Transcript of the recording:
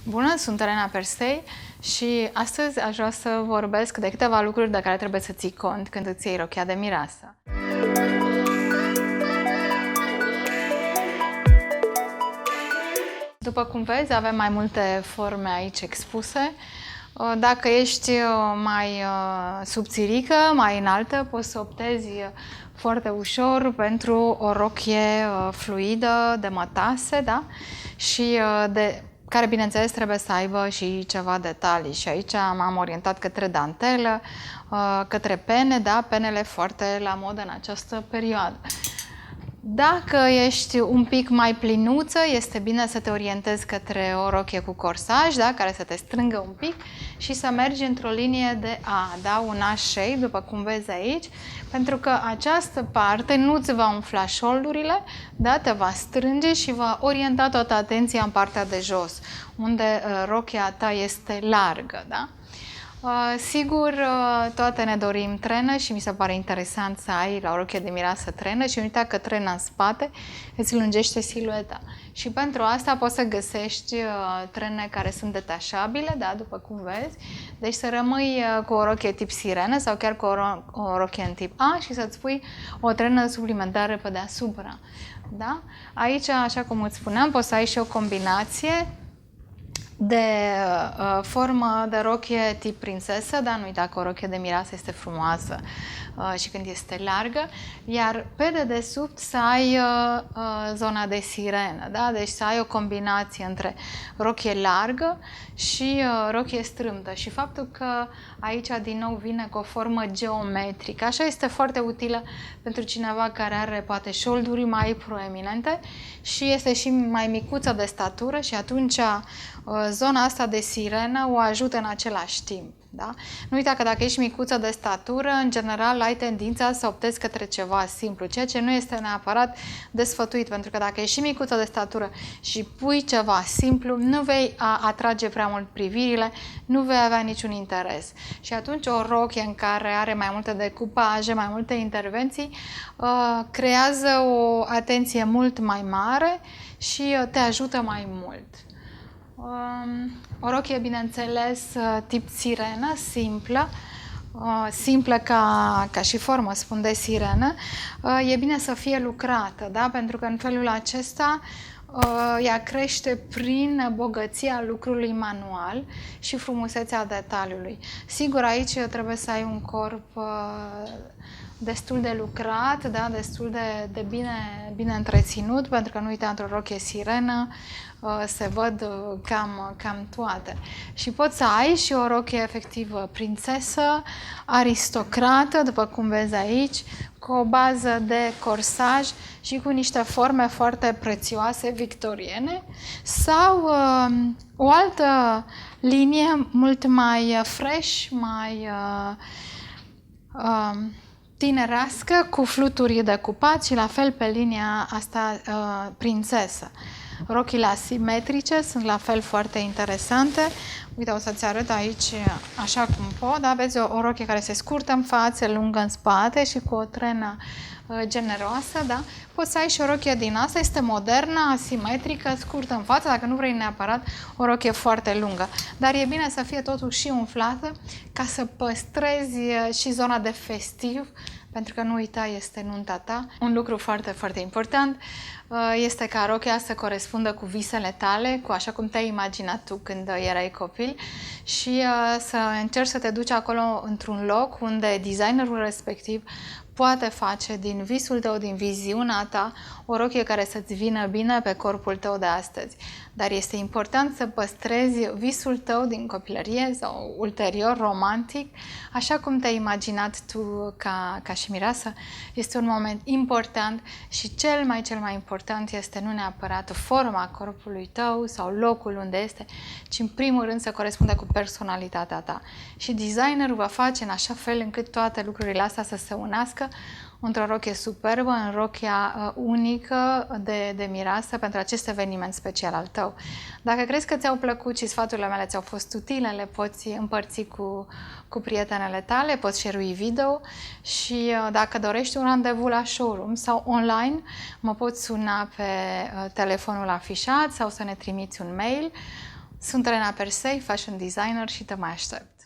Bună, sunt Elena Persei și astăzi aș vrea să vorbesc de câteva lucruri de care trebuie să ții cont când îți iei rochia de mireasă. După cum vezi, avem mai multe forme aici expuse. Dacă ești mai subțirică, mai înaltă, poți să optezi foarte ușor pentru o rochie fluidă, de mătase, da? Și care, bineînțeles, trebuie să aibă și ceva detalii. Și aici m-am orientat către dantelă, către pene, da? Penele foarte la modă în această perioadă. Dacă ești un pic mai plinuță, este bine să te orientezi către o rochie cu corsaj, da? Care să te strângă un pic și să mergi într-o linie de A, da? Un A-shape, după cum vezi aici, pentru că această parte nu îți va umfla șoldurile, da? Te va strânge și va orienta toată atenția în partea de jos, unde rochia ta este largă, da? Sigur, toate ne dorim trenă și mi se pare interesant să ai la o rochie de mireasă trenă și uita că trena în spate îți lungește silueta. Și pentru asta poți să găsești trene care sunt detașabile, da, după cum vezi. Deci să rămâi cu o rochie tip sirenă sau chiar cu o rochie în tip A și să-ți pui o trenă suplimentară pe deasupra. Da? Aici, așa cum îți spuneam, poți să ai și o combinație de formă de rochie tip prințesă, dar nu uita că o rochie de mireasă este frumoasă și când este largă, iar pe dedesubt să ai zona de sirenă, da? Deci să ai o combinație între rochie largă și rochie strâmtă. Și faptul că aici din nou vine cu o formă geometrică, așa este foarte utilă pentru cineva care are poate șolduri mai proeminente și este și mai micuță de statură și atunci zona asta de sirenă o ajută în același timp. Da? Nu uita că dacă ești micuță de statură, în general ai tendința să optezi către ceva simplu, ceea ce nu este neapărat desfătuit, pentru că dacă ești și micuță de statură și pui ceva simplu, nu vei atrage prea mult privirile, nu vei avea niciun interes. Și atunci o rochie în care are mai multe decupaje, mai multe intervenții, creează o atenție mult mai mare și te ajută mai mult. O rochie, bineînțeles, tip sirenă, simplă ca și formă, spun, de sirenă, e bine să fie lucrată, da? Pentru că în felul acesta ea crește prin bogăția lucrului manual și frumusețea detaliului. Sigur, aici trebuie să ai un corp destul de lucrat, da? Destul de bine întreținut, pentru că nu uita, într-o rochie sirenă se văd cam toate. Și poți să ai și o rochie efectiv prințesă, aristocrată, după cum vezi aici, cu o bază de corsaj și cu niște forme foarte prețioase victoriene, sau o altă linie mult mai fresh, mai tinerească, cu fluturi decupați și la fel pe linia asta prințesă. Rochile asimetrice sunt la fel foarte interesante. Uite, o să-ți arăt aici așa cum pot, da? Vezi o rochie care se scurtă în față, lungă în spate și cu o trenă generoasă, da? Poți să ai și o rochie din asta, este modernă, asimetrică, scurtă în față, dacă nu vrei neapărat o rochie foarte lungă. Dar e bine să fie totuși și umflată ca să păstrezi și zona de festiv, pentru că nu uita, este nunta ta. Un lucru foarte, foarte important este ca rochia să corespundă cu visele tale, cu așa cum te-ai imaginat tu când erai copil și să încerci să te duci acolo într-un loc unde designerul respectiv poate face din visul tău, din viziunea ta, o rochie care să-ți vină bine pe corpul tău de astăzi. Dar este important să păstrezi visul tău din copilărie sau ulterior romantic, așa cum te-ai imaginat tu ca și mireasă. Este un moment important și cel mai important este nu neapărat forma corpului tău sau locul unde este, ci în primul rând să corespundă cu personalitatea ta. Și designerul va face în așa fel încât toate lucrurile astea să se unească într-o rochie superbă, în rochia unică de mireasă pentru acest eveniment special al tău. Dacă crezi că ți-au plăcut și sfaturile mele ți-au fost utile, le poți împărți cu prietenele tale, poți share-ui video și dacă dorești un randevu la showroom sau online, mă poți suna pe telefonul afișat sau să ne trimiți un mail. Sunt Elena Persei, fashion designer și te mai aștept!